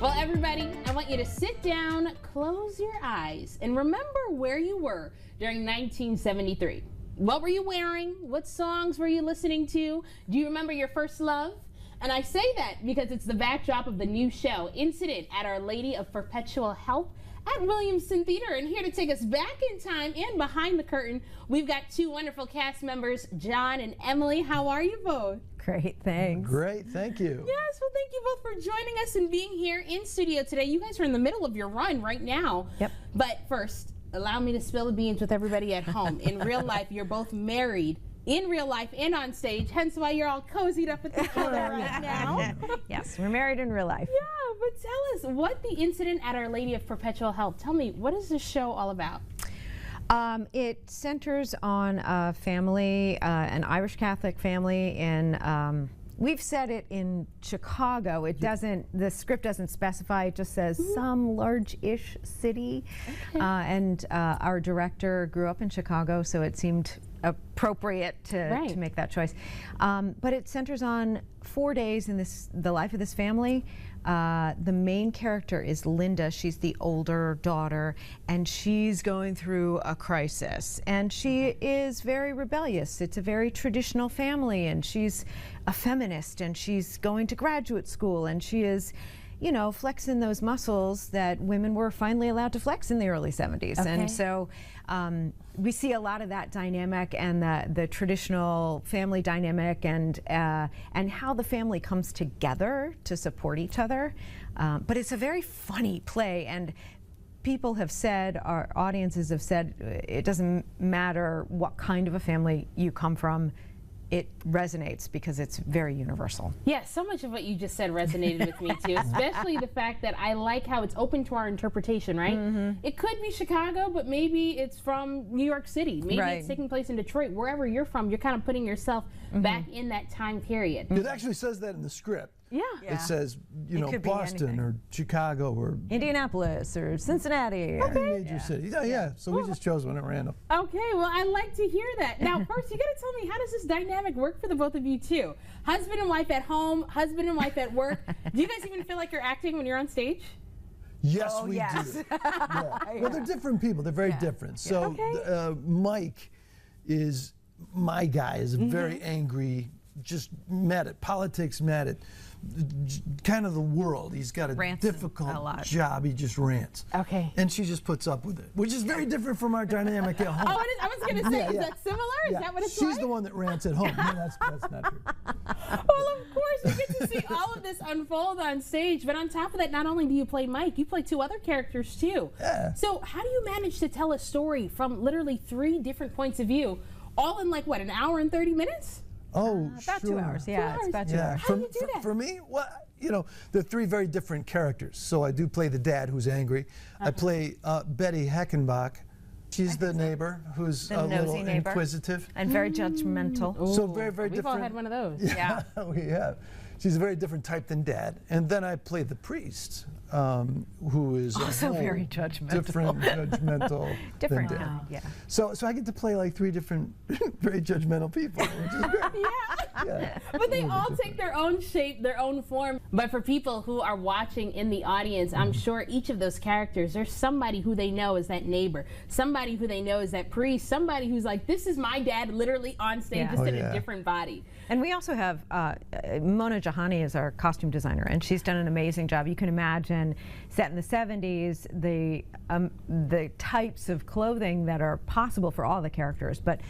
Well, everybody, I want you to sit down, close your eyes, and remember where you were during 1973. What were you wearing? What songs were you listening to? Do you remember your first love? And I say that because it's the backdrop of the new show, Incident at Our Lady of Perpetual Help at Williamston Theatre. And here to take us back in time and behind the curtain, we've got two wonderful cast members, John and Emily. How are you both? Great, thanks. Great, thank you. Yes, well, thank you both for joining us and being here in studio today. You guys are in the middle of your run right now. Yep. But first, allow me to spill the beans with everybody at home. In real life, you're both married in real life and on stage, hence why you're all cozied up with each other right now. Yes, we're married in real life. Yeah, but tell us what the Incident at Our Lady of Perpetual Help. Tell me, what is this show all about? It centers on a family, an Irish Catholic family in, we've said it in Chicago. It doesn't, the script doesn't specify, it just says some large-ish city. Okay. And our director grew up in Chicago, so it seemed appropriate to make that choice. But it centers on 4 days in the life of this family. The main character is Linda. She's the older daughter, and she's going through a crisis. And she is very rebellious. It's a very traditional family, and she's a feminist, and she's going to graduate school, and she is, you know, flexing those muscles that women were finally allowed to flex in the early 70s. Okay. And so we see a lot of that dynamic and the traditional family dynamic and how the family comes together to support each other. But it's a very funny play, and people have said, our audiences have said, it doesn't matter what kind of a family you come from, it resonates because it's very universal. Yeah, so much of what you just said resonated with me too, especially the fact that I like how it's open to our interpretation, right? It could be Chicago, but maybe it's from New York City. Maybe it's taking place in Detroit. Wherever you're from, you're kind of putting yourself back in that time period. It actually says that in the script. Yeah. It says, you know, Boston or Chicago or Indianapolis or Cincinnati. Any major city. Yeah, so we just chose one at random. Okay, well, I like to hear that. Now, first, you got to tell me, how does this dynamic work for the both of you, too? Husband and wife at home, husband and wife at work. Do you guys even feel like you're acting when you're on stage? Yes, we do. Well, they're different people. They're very different. So Mike is, my guy, is very angry, just mad at politics, mad at kind of the world. He's got a difficult job. He just rants. Okay. And she just puts up with it, which is very different from our dynamic at home. Oh, I was going to say, is that similar? Is that what it's like? She's the one that rants at home. No, that's not true. Well, of course, you get to see all of this unfold on stage. But on top of that, not only do you play Mike, you play two other characters, too. Yeah. So how do you manage to tell a story from literally 3 different points of view, all in like, what, an hour and 30 minutes? Oh, about 2 hours. Yeah, it's about 2 hours. How do you do that? For me, well, you know, they're 3 very different characters. So I do play the dad who's angry. I play Betty Heckenbach. She's the neighbor who's a little inquisitive. And very judgmental. Ooh. So very, very different. We've all had one of those. Yeah, we have. She's a very different type than dad. And then I play the priest, who is also very judgmental. Different judgmental than dad. Yeah. So I get to play like 3 different very judgmental people, which is great. Yeah. But they all take their own shape, their own form. But for people who are watching in the audience, I'm sure each of those characters, there's somebody who they know is that neighbor, somebody who they know is that priest, somebody who's like, this is my dad literally on stage, just in a different body. And we also have Mona Jahani is our costume designer, and she's done an amazing job. You can imagine, set in the 70s, the types of clothing that are possible for all the characters, but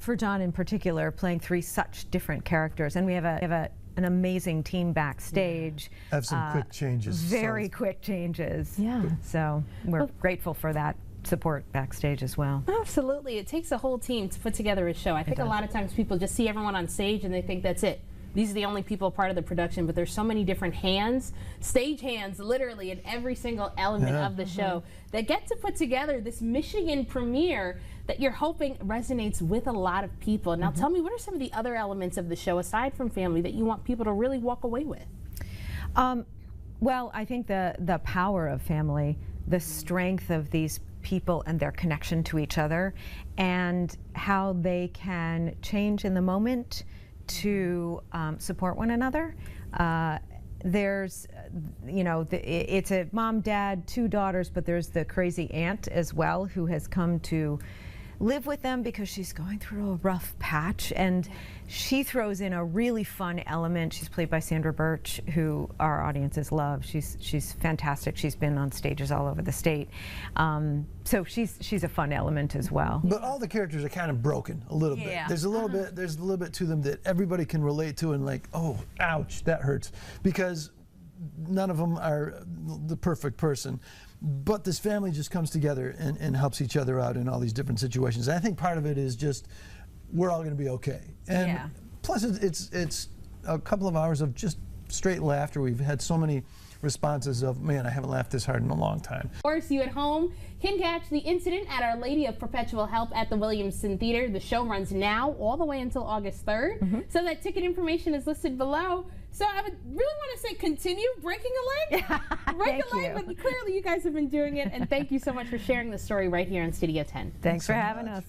for John in particular, playing 3 such different characters, and we have an amazing team backstage. Have some quick changes. Very quick changes. Yeah. So we're grateful for that support backstage as well. Absolutely. It takes a whole team to put together a show. I think a lot of times people just see everyone on stage and they think that's it. These are the only people part of the production, but there's so many different hands, stage hands, literally in every single element of the show that get to put together this Michigan premiere that you're hoping resonates with a lot of people. Now tell me, what are some of the other elements of the show, aside from family, that you want people to really walk away with? Well, I think the power of family, the strength of these people and their connection to each other, and how they can change in the moment to support one another. there's, you know, it's a mom, dad, 2 daughters, but there's the crazy aunt as well who has come to live with them because she's going through a rough patch, and she throws in a really fun element. She's played by Sandra Birch, who our audiences love. She's fantastic. She's been on stages all over the state, so she's a fun element as well. But all the characters are kind of broken a little bit. There's a little bit to them that everybody can relate to, and like, oh, ouch, that hurts, because none of them are the perfect person. But this family just comes together and helps each other out in all these different situations. And I think part of it is just we're all going to be okay. And plus, it's a couple of hours of just straight laughter. We've had so many responses of, man, I haven't laughed this hard in a long time. Of course, you at home can catch the incident at Our Lady of Perpetual Help at the Williamston Theatre. The show runs now all the way until August 3rd. So that ticket information is listed below. So I would really want to say continue breaking a leg. Break a leg, but clearly you guys have been doing it. And thank you so much for sharing the story right here on Studio 10. Thanks for having us.